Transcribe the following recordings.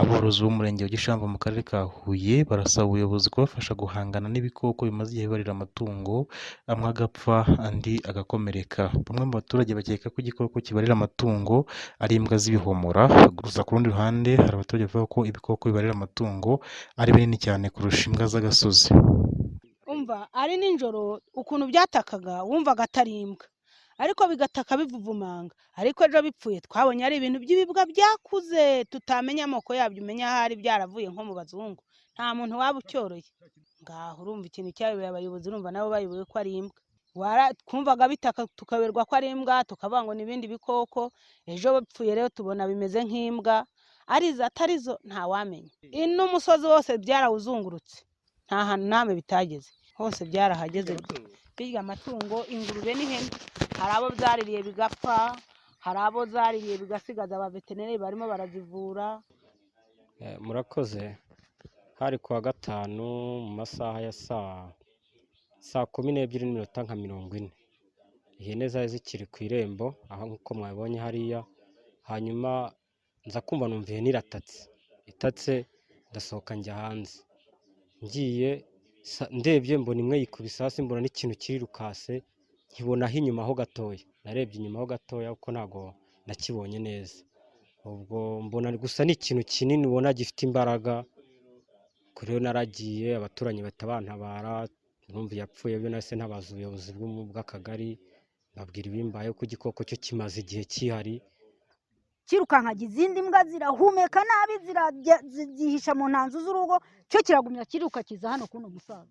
Aborozi b'umurenge wa Gishamvu mu karere ka Huye barasaba ubuyobozi kubafasha guhangana n'ibikoko bimaze igihe bibarira amatungo, amwe agapfa andi agakomereka. Bamwe mu baturage bakeka ko igikoko kibarira amatungo ari imbwa z'ibihomora, gusa ku rundi ruhande hari abaturage bavuga ko ibikoko bibarira amatungo ari binini cyane kurusha imbwa z'agasozi. Umva ari nijoro ukuntu byatakaga wumvaga atari imbwa, ariko bigataka bivuvumanga, ariko ejo bipfuye twabonye ari ibintu by'ibibwa byakuze tutamenya amoko yabyo, umenya ahari byaravuye nko mu bazungu, nta muntu waba ucyoroye. Ngaho urumva ikintu cyayoboye abayobozi, urumva nabo bayoboye ko ari imbwa. Twumvaga bitaka tukaberwa ko ari imbwa, tukavuga ngo ni ibindi bikoko, ejo bipfuye rero tubona bimeze nk'imbwa, arizo atarizo ntawamenya. N'umusozi wose byarawuzungurutse, nta hantu namwe bitageze, hose byarahageze. Birya amatungo, ingurube n'ihene, hari abo byaririye bigapfa, hari abo zaririye bigasigaza, abaveterineri barimo barazivura. Murakoze. Hari kuwa gatanu mu masaha ya saa 12:40, ihene zari zikiri ku irembo aho nk'uko mwabonye hariya, hanyuma nza kumva numva ihene itatse, ndasohoka njya hanze, ngiye ndebye mbona imwe yikubise hasi, mbona n'ikintu kirirukase, nkibonaho inyuma ho gatoya, narebye inyuma ho gatoya kuko ntago nakibonye neza, ubwo mbona gusa ni ikintu kinini ubona gifite imbaraga. Kuri rero naragiye, abaturanyi bahita bantabara, numva yapfuye, byo nahise ntabaza ubuyobozi bw'akagari, babwira ibimbaye ko igikoko cyo kimaze igihe kihari. Kirukankaga izindi mbwa zirahumeka nabi, zihisha mu ntanzu z'urugo, cyo kiragumya kiruka kiza hano kuno musaza.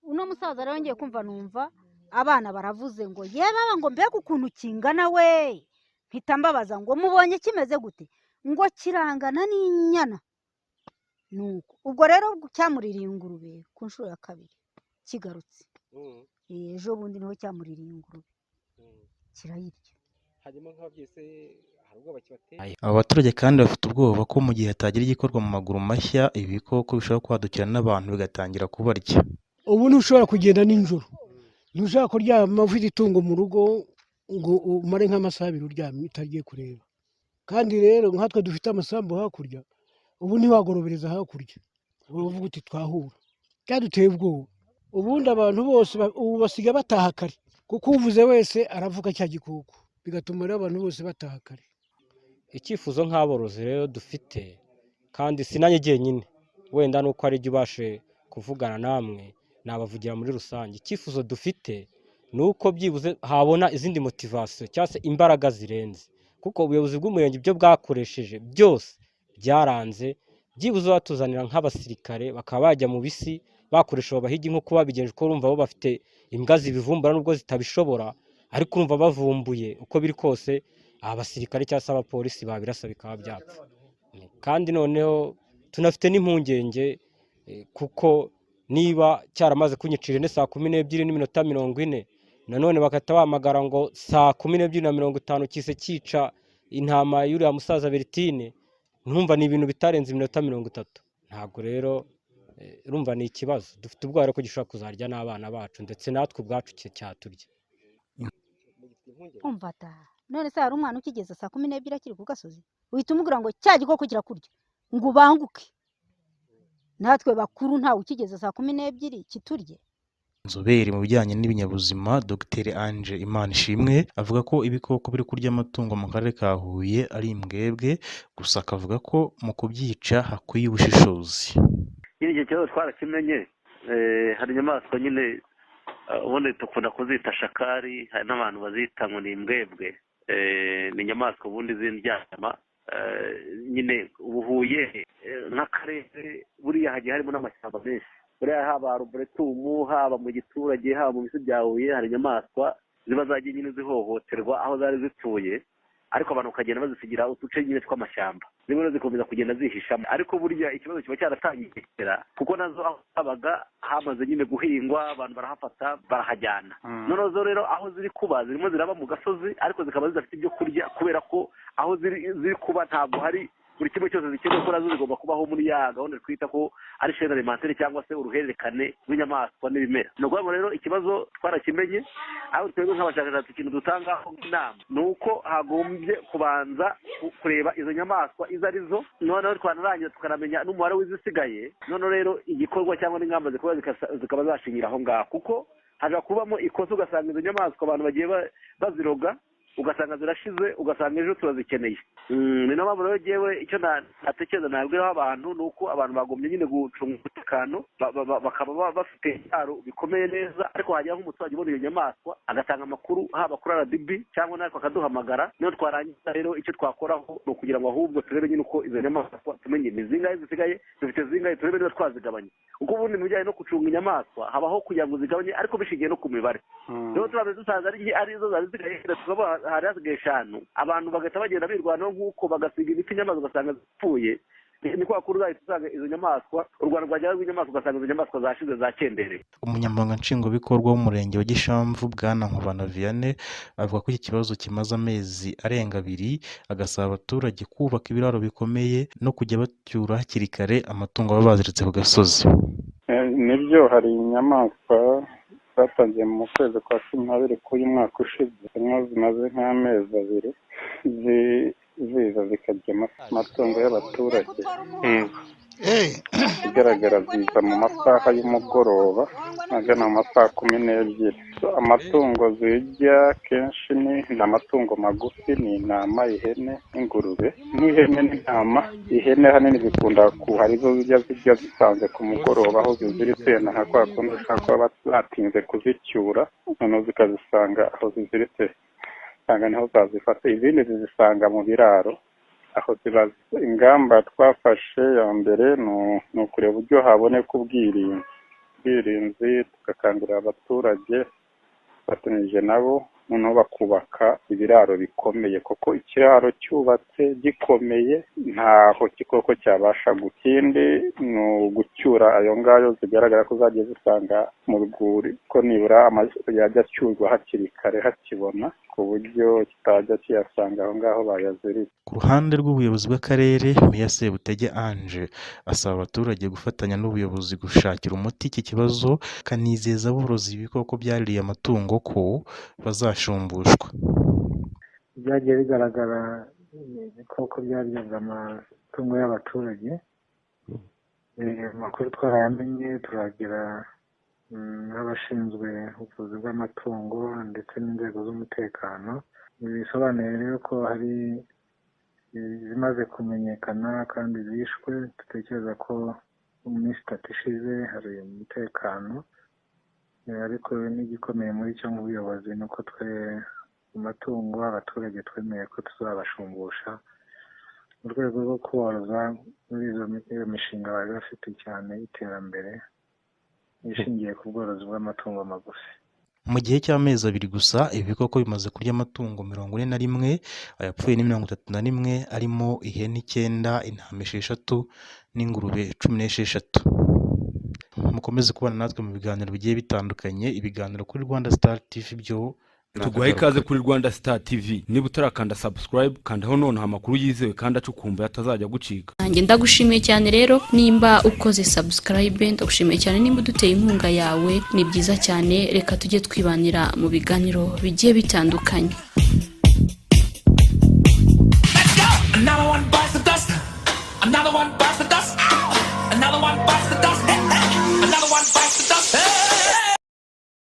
Uno musaza rero ngiye kumva numva abana baravuze ngo yebaba ngo mbega ukuntu kingana we, mpita mbabaza ngo mubonye kimeze gute, ngo kirangana n'inyana. Nuko ubwo rero cyamuririye ingurube ku nshuro ya kabiri kigarutse, ejo bundi niho cyamuririye ingurube kirayirya. Aba baturage kandi bafite ubwoba ko mu gihe hatagira igikorwa mu maguru mashya, ibi bikoko bishobora kwadukira n'abantu bigatangira kubarya. Ubu ntushobora kugenda nijoro, ntushobora kuryama ufite itungo mu rugo ngo umare nk'amasaha 2 uryamye utagiye kureba. Kandi rero nkatwe dufite amasambu hakurya, ubu ntiwagorobereza hakurya, uvuga uti twahura, byaduteye ubwoba. Ubundi abantu bose ubu basiga bataha kare, kuko uvuze wese aravuga cya gikoko, bigatuma rero abantu bose bataha kare. Icyifuzo nk'aborozi rero dufite, kandi sinanye jyenyine, wenda nuko ari jye ubashe kuvugana namwe, nabavugira muri rusange. Icyifuzo dufite ni uko byibuze habona izindi motivasiyo cyangwa se imbaraga zirenze, kuko ubuyobozi bw'umurenge ibyo bwakoresheje byose byaranze. Byibuze batuzanira nk'abasirikare bakaba bajya mu bisi bakoresha abahigi nk'uko babigenje, ko urumva bo bafite imbwa zibivumbura nubwo zitabishobora, ariko urumva bavumbuye uko biri kose abasirikare cyangwa se abapolisi babirasa bikaba byapfa. Kandi noneho tunafite n'impungenge, kuko niba cyaramaze kunyicira ihene saa 12:40, nanone bagahita bahamagara ngo saa 12:50 kise cyica intama y'uriya musaza Bertine, ntumva ni ibintu bitarenze 30 minutes. Ntabwo rero urumva ni ikibazo, dufite ubwoba ko gishobora kuzarya n'abana bacu ndetse natwe ubwacu cyaturya. Umva da, none se hari umwana ukigeza saa 12 akiri ku gasozi, uhita umubwira ngo cya gikoko kirakurya ngo ubanguke? Natwe bakuru ntawe ukigeza saa 12 kiturye. Inzobere mu bijyanye n'ibinyabuzima Dr Ange Imanishimwe avuga ko ibikoko biri kurya amatungo mu karere ka Huye ari imbwebwe, gusa akavuga ko mu kubyica hakwiye ubushishozi. Nyine icyo kibazo twarakimenye, hari inyamaswa nyine ubundi dukunda kuzita shakari, hari n'abantu bazita ngo ni imbwebwe. Ni inyamaswa ubundi z'indyama. Nyine ubu Huye nk'akarere buriya hagiye harimo n'amashyamba menshi, buriya haba arboretumu, haba mu giturage, haba mu bisi bya Huye, hari inyamaswa ziba zagiye nyine zihohoterwa aho zari zituye, ariko abantu bakagenda bazisigira uduce nyine tw'amashyamba, zimwe zikomeza kugenda zihishamo. Ariko burya ikibazo kiba cyaratangiye kera, kuko nazo aho habaga hamaze nyine guhingwa, abantu barahafata barahajyana. Noneho zo rero aho ziri kuba zirimo ziraba mu gasozi, ariko zikaba zidafite ibyo kurya, kubera ko aho ziri kuba ntabwo hari buri kimwe cyose zikeneye ko nazo zigomba kubaho muri ya gahunda twita ko ari chaîne alimentaire cyangwa se uruhererekane rw'inyamaswa n'ibimera. Ni ukuvuga ngo rero ikibazo twarakimenye, aho twebwe nk'abashakashatsi ikintu dutangaho inama ni uko hagombye kubanza kureba izo nyamaswa izo ari zo, noneho twanarangiza tukanamenya n'umubare w'izisigaye, noneho rero igikorwa cyangwa n'ingamba zikaba zashingira aho ngaho, kuko haja kubamo ikosa ugasanga izo nyamaswa abantu bagiye baziroga ugasanga zirashize, ugasanga ejo turazikeneye. Ni nayo mpamvu rero yewe icyo natekereza nabwiraho abantu ni uko abantu bagombye nyine gucunga umutekano, bakaba bafite ibyaro bikomeye neza, ariko hajyaho nk'umuturage ubona iyo nyamaswa agatanga amakuru haba kuri RDB cyangwa natwe akaduhamagara, niyo twarangiza rero icyo twakoraho ni ukugira ngo ahubwo turebe nyine uko izo nyamaswa tumenye ni zingahe zisigaye, dufite zingahe, turebe niba twazigabanya, kuko ubundi mu bijyanye no gucunga inyamaswa habaho kugira ngo zigabanye ariko bishingiye no ku mibare. Rero turabe dusanze ari izo zari zisigaye tukaba hari hasigaye 5, abantu bagahita bagenda birwanaho nk'uko bagasiga ibiti inyamaswa ugasanga zipfuye. Ni kwa kuri uzahita usanga izo nyamaswa, u Rwanda rwajyaho rw'inyamaswa ugasanga izo nyamaswa zashize zakendereye. Umunyamabanga nshingwabikorwa w'umurenge wa Gishamvu Bwana Nkubana Vianney avuga ko iki kibazo kimaze amezi arenga 2, agasaba abaturage kubaka ibiraro bikomeye no kujya bacyura hakiri kare amatungo baba baziritse ku gasozi. Nibyo hari inyamaswa zatangiye mu kwezi kwa 12 k'uyu mwaka ushize, zimwe zimaze nk'amezi 2 ziza zikarya amatungo y'abaturage. Igaragara ziza mu masaha y'umugoroba agana mu masaha 12. Amatungo zirya kenshi ni amatungo magufi, ni intama, ihene n'ingurube. N'ihene n'intama, ihene hanini zikunda hari zo zirya zisanze ku mugoroba aho ziziritse, na kwa kundi ushaka kuba batinze kuzicyura, noneho zikazisanga aho ziziritse, usanga niho zazifata. Izindi zizisanga mu biraro aho ziba. Ingamba twafashe ya mbere ni ukureba uburyo haboneka ubwirinzi, tugakangurira abaturage bafatanyije nabo, noneho bakubaka ibiraro bikomeye, kuko ikiraro cyubatse gikomeye ntaho igikoko cyabasha gukindi. Ni ugucyura ayo ngayo zigaragara ko zagiye zisanga mu rwuri, ko nibura yajya acyurwa hakiri kare hakibona, ku buryo kitajya kiyasanga aho ngaho bayaziritse. Ku ruhande rw'ubuyobozi bw'akarere, Meya Sebutege Ange asaba abaturage gufatanya n'ubuyobozi gushakira umuti iki kibazo, kanizeza aborozi ibikoko byaririye amatungo ko bazashumbushwa. Byagiye bigaragara ibikoko byaryaga amatungo y'abaturage, amakuru twarayamenye, turagira n'abashinzwe ubuvuzi bw'amatungo ndetse n'inzego z'umutekano. Bisobanuye rero ko hari zimaze kumenyekana kandi zishwe. Dutekereza ko mu minsi 3 ishize hari umutekano, ariko n'igikomeye muri cyo mu buyobozi ni uko twe mu matungo abaturage twemeye ko tuzabashumbusha mu rwego rwo kuboroza muri iyo mishinga bari bafite cyane y'iterambere ishingiye ku bworozi bw'amatungo magufi. Mu gihe cy'amezi 2 gusa, ibikoko bimaze kurya amatungo 41, ayapfuye ni 31, arimo ihene 9, intama 6 n'ingurube 16. Mukomeze kubana natwe mu biganiro bigiye bitandukanye, ibiganiro kuri Rwanda Star TV byo tuguhaye ikaze kuri Rwanda Star TV. Niba utarakanda subscribe, kandaho noneho amakuru yizewe kandi acukumbuye atazajya gucika. Nanjye ndagushimiye cyane rero nimba ukoze subscribe, ndagushimiye cyane nimba uduteye inkunga yawe, ni byiza cyane. Reka tujye twibanira mu biganiro bigiye bitandukanye.